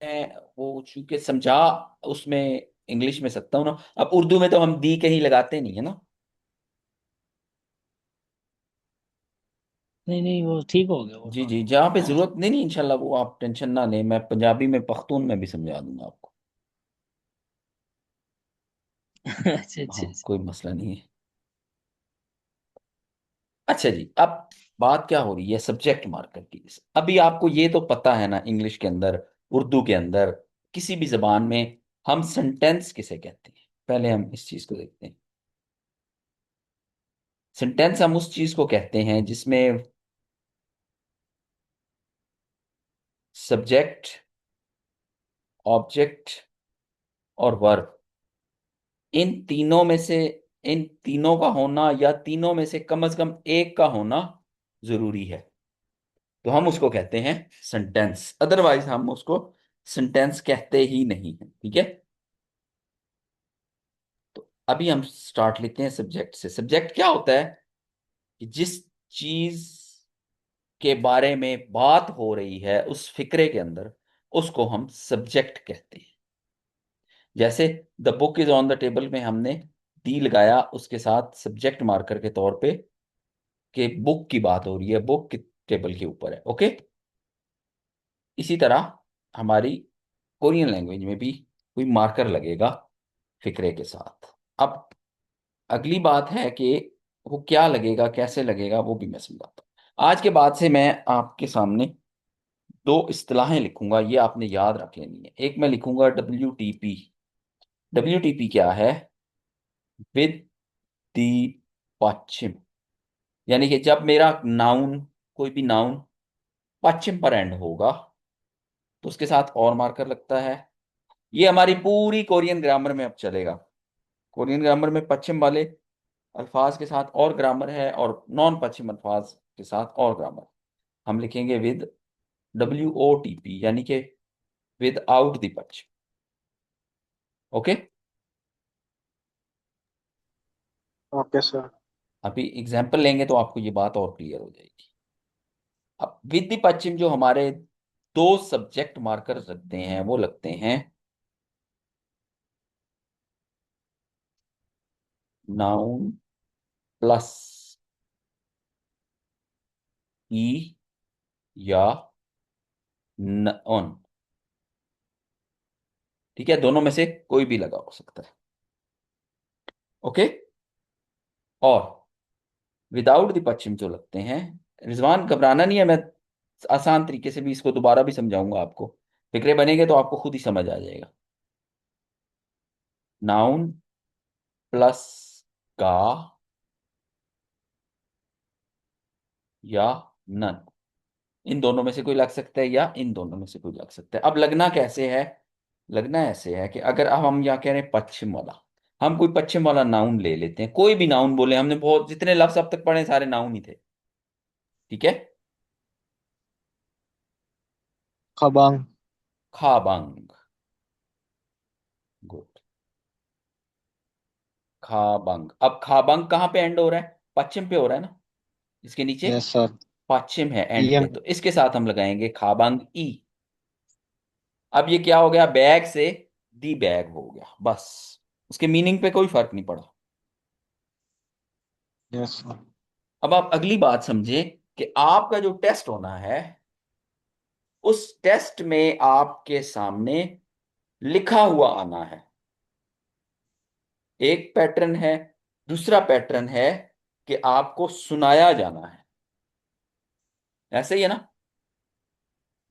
मैं वो चूंकि समझा उसमें इंग्लिश में सकता हूँ ना। अब उर्दू में तो हम दी कहीं लगाते नहीं है ना। नहीं नहीं, वो ठीक हो गया वो जी तो। जी, जहाँ पे जरूरत नहीं, नहीं इंशाल्लाह वो आप टेंशन ना लें, मैं पंजाबी में पख्तून में भी समझा दूंगा आपको। अच्छा अच्छा हाँ अच्छा। कोई मसला नहीं है। अच्छा जी, अब बात क्या हो रही है सब्जेक्ट मार्कर की। अभी आपको ये तो पता है ना, इंग्लिश के अंदर, उर्दू के अंदर, किसी भी जबान में हम सेंटेंस किसे कहते हैं। पहले हम इस चीज को देखते हैं। सेंटेंस हम उस चीज को कहते हैं जिसमें सब्जेक्ट, ऑब्जेक्ट और वर्ब, इन तीनों में से, इन तीनों का होना या तीनों में से कम एक का होना जरूरी है। तो हम उसको कहते हैं सेंटेंस, अदरवाइज हम उसको सेंटेंस कहते ही नहीं है। ठीक है। तो अभी हम स्टार्ट लेते हैं सब्जेक्ट से। सब्जेक्ट क्या होता है कि जिस चीज के बारे में बात हो रही है उस फिक्रे के अंदर, उसको हम सब्जेक्ट कहते हैं। जैसे the book is on the table में हमने दी लगाया उसके साथ सब्जेक्ट मार्कर के तौर पे, कि बुक की बात हो रही है, बुक की टेबल के ऊपर है। ओके। इसी तरह हमारी कोरियन लैंग्वेज में भी कोई मार्कर लगेगा फिक्रे के साथ। अब अगली बात है कि वो क्या लगेगा, कैसे लगेगा, वो भी मैं समझाता हूँ। आज के बाद से मैं आपके सामने दो इस्तिलाहें लिखूंगा, ये आपने याद रख लेनी है। एक मैं लिखूंगा WTP। WTP क्या है? विद दी पश्चिम। यानी कि जब मेरा नाउन, कोई भी नाउन पश्चिम पर एंड होगा तो उसके साथ और मार्कर लगता है। ये हमारी पूरी कोरियन ग्रामर में अब चलेगा। कोरियन ग्रामर में पश्चिम वाले अल्फाज के साथ और ग्रामर है, और नॉन पश्चिम अल्फाज के साथ और ग्रामर। हम लिखेंगे विद WOTP, यानी कि with out the Paschim. Okay. Okay sir. अभी एग्जाम्पल लेंगे तो आपको ये बात और क्लियर हो जाएगी। अब विद द पश्चिम जो हमारे दो सब्जेक्ट मार्कर लगते हैं वो लगते हैं नाउन प्लस ई या नॉन। ठीक है, दोनों में से कोई भी लगा हो सकता है। ओके। और विदाउट द पश्चिम जो लगते हैं, रिजवान घबराना नहीं है, मैं आसान तरीके से भी इसको दोबारा भी समझाऊंगा आपको। फिक्रे बनेंगे तो आपको खुद ही समझ आ जाएगा। नाउन प्लस का या नन, इन दोनों में से कोई लग सकता है या इन दोनों में से कोई लग सकता है। अब लगना कैसे है? लगना ऐसे है कि अगर अब हम यहाँ कह रहे हैं पश्चिम वाला, हम कोई पश्चिम वाला नाउन ले लेते हैं, कोई भी नाउन बोले, हमने बहुत जितने लफ्ज अब तक पढ़े सारे नाउन ही थे। ठीक है। खबांग। खाबांग। गुड। खाबांग। अब खाबांग कहाँ पे एंड हो रहा है? पश्चिम पे हो रहा है ना, इसके नीचे यस सर। पश्चिम है एंड पे, ईएम। तो इसके साथ हम लगाएंगे खाबांग ई। अब ये क्या हो गया? बैग से दी बैग हो गया, बस। उसके मीनिंग पे कोई फर्क नहीं पड़ा। Yes sir. अब आप अगली बात समझे कि आपका जो टेस्ट होना है, उस टेस्ट में आपके सामने लिखा हुआ आना है। एक पैटर्न है, दूसरा पैटर्न है कि आपको सुनाया जाना है। ऐसे ही है ना?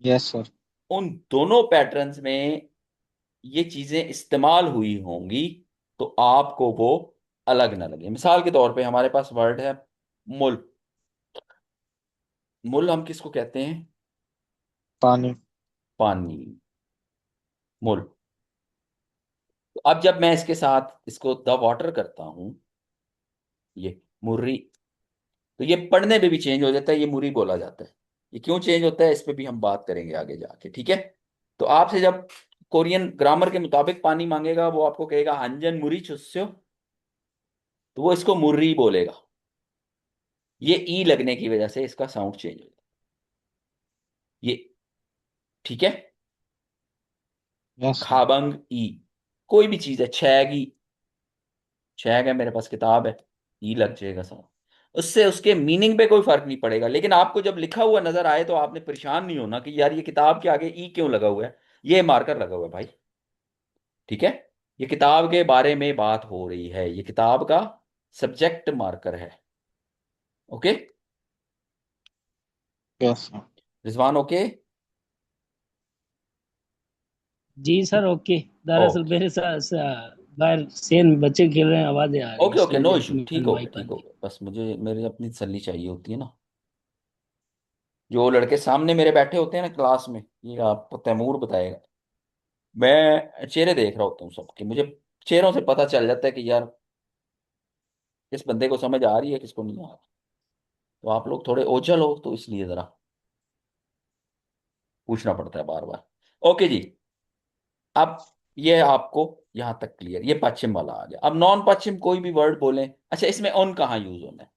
Yes sir. उन दोनों पैटर्न्स में ये चीजें इस्तेमाल हुई होंगी, तो आपको वो अलग ना लगे। मिसाल के तौर पे हमारे पास वर्ड है मुल। मुल हम किसको कहते हैं? पानी। पानी। मुल। तो अब जब मैं इसके साथ इसको द वाटर करता हूं, ये मुर्री, तो ये पढ़ने में भी चेंज हो जाता है, ये मुरी बोला जाता है। ये क्यों चेंज होता है इस पे भी हम बात करेंगे आगे जाके। ठीक है। तो आपसे जब कोरियन ग्रामर के मुताबिक पानी मांगेगा, वो आपको कहेगा हंजन मुरी चुस्यो, तो वो इसको मुर्री बोलेगा। ये ई लगने की वजह से इसका साउंड चेंज हो जाता है। ये ठीक है। Yes sir. खाबंग ई, कोई भी चीज है, छैगी, छैग है मेरे पास किताब है, ई लग जाएगा सर। उससे उसके मीनिंग पे कोई फर्क नहीं पड़ेगा, लेकिन आपको जब लिखा हुआ नजर आए तो आपने परेशान नहीं होना कि यार ये किताब के आगे ई क्यों लगा हुआ है, ये मार्कर लगा हुआ है भाई। ठीक है, ये किताब के बारे में बात हो रही है, ये किताब का सब्जेक्ट मार्कर है। Okay, yes sir. Rizwan okay. जी सर, ओके। दरअसल ओके मेरे साथ बाहर सेल में बच्चे खेल रहे हैं, आवाजें आ रही हैं, ओके इसकी ओके, नो वजह इशू, से ठीक मैंने हो गया, माइक ठीक बंद हो की। गया, बस मुझे मेरी अपनी तसल्ली चाहिए होती है ना। जो लड़के सामने मेरे बैठे होते हैं ना क्लास में, ये आपको तैमूर बताएगा, मैं चेहरे देख रहा होता हूँ सबके, मुझे चेहरों से पता चल जाता है कि यार किस बंदे को समझ आ रही है, किसको नहीं आ रही। तो आप लोग थोड़े ओझल हो तो इसलिए जरा पूछना पड़ता है बार बार। ओके जी, अब ये आपको यहां तक क्लियर, ये पश्चिम वाला आ गया। अब नॉन पश्चिम कोई भी वर्ड बोलें। अच्छा, इसमें ऑन कहाँ यूज होना है?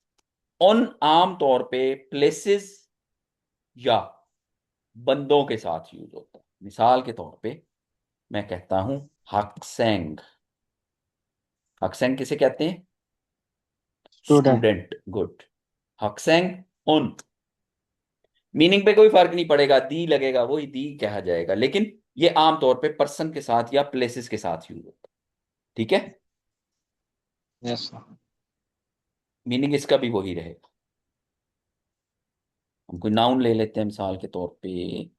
ऑन आम तौर पे प्लेसेस या बंदों के साथ यूज होता है। मिसाल के तौर पे मैं कहता हूं हक्सेंग। हक्सेंग किसे कहते हैं? स्टूडेंट। Student, good. हक्सेंग उन, मीनिंग पे कोई फर्क नहीं पड़ेगा, दी लगेगा वही दी कहा जाएगा, लेकिन ये आमतौर पे पर्सन के साथ या प्लेसेस के साथ यूज होता है। ठीक है, यस सर। मीनिंग इसका भी वही रहेगा। हम कोई नाउन ले लेते हैं मिसाल के तौर पे।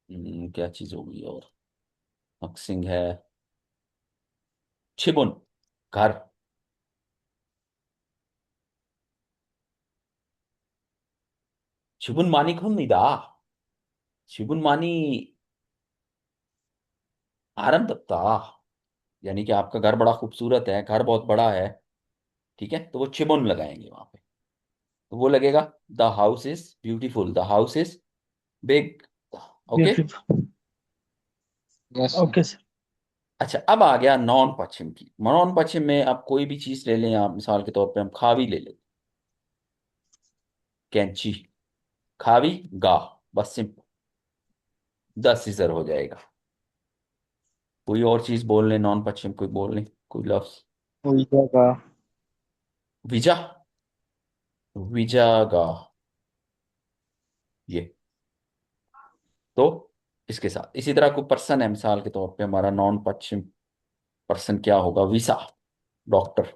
क्या चीज होगी और? हक्सिंग है, छिबुन, घर। छिबुन मानी खुन नहीं दा, छिबुन मानी आरम दत्ता, यानी कि आपका घर बड़ा खूबसूरत है, घर बहुत बड़ा है। ठीक है, तो वो चिबुन लगाएंगे वहां पे, तो वो लगेगा the house is beautiful, the house is big. Okay. Beautiful. Yes sir. Okay sir. अच्छा, अब आ गया नॉन पश्चिम की। नॉन पश्चिम में आप कोई भी चीज ले लें, आप मिसाल के तौर पे हम खावी ले लें, कैंची, खावी, गा, बस सिंपल, 10 सीजर हो जाएगा। कोई और चीज बोल लें, नॉन पश्चिम कोई बोल लें, कोई लफ्ज। कोई जगह। विजा, विजागा, ये। तो इसके साथ इसी तरह कोई पर्सन है, मिसाल के तौर पे हमारा नॉन पश्चिम पर्सन क्या होगा? विसा, डॉक्टर,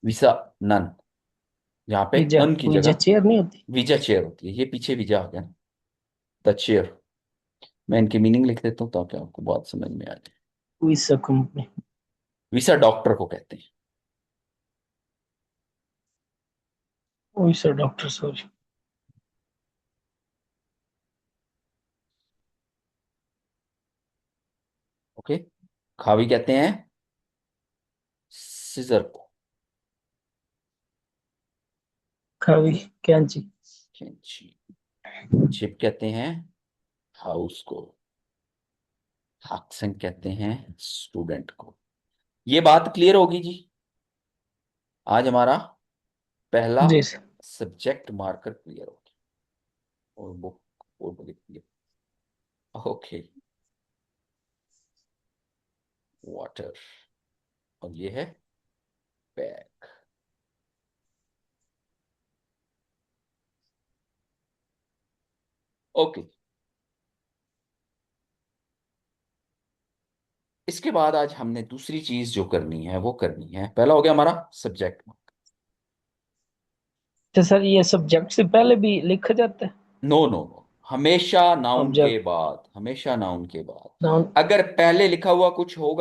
विसा, नन, यहाँ पे विजय, अन की विजय जगह चेयर नहीं होती? विजा चेयर होती है, ये पीछे विजा आ गया ना, द चेयर। मैं इनकी मीनिंग लिख देता हूँ ताकि आपको बात समझ में आ जाए। कोई सा कंपनी। विसा डॉक्टर को कहते हैं। कोई सा डॉक्टर, सॉरी। ओके, खावी कहते हैं सिजर को, कवि, कैंची। कैंची। छिप कहते हैं हाउस को, हाक्सन कहते हैं स्टूडेंट को। ये बात क्लियर होगी जी। आज हमारा पहला जी सर। सब्जेक्ट मार्कर क्लियर हो गया, और बुक फोटो लिख दिया। ओके, वाटर, और ये है बैग। ओके, इसके बाद आज हमने दूसरी चीज जो करनी है वो करनी है, पहला हो गया हमारा सब्जेक्ट। तो सर, ये सब्जेक्ट से पहले भी लिखा जाता है? नो नो नो, हमेशा नाउन के ऑब्जेक्ट। बाद, हमेशा नाउन के बाद। नाउन। अगर पहले लिखा हुआ कुछ होगा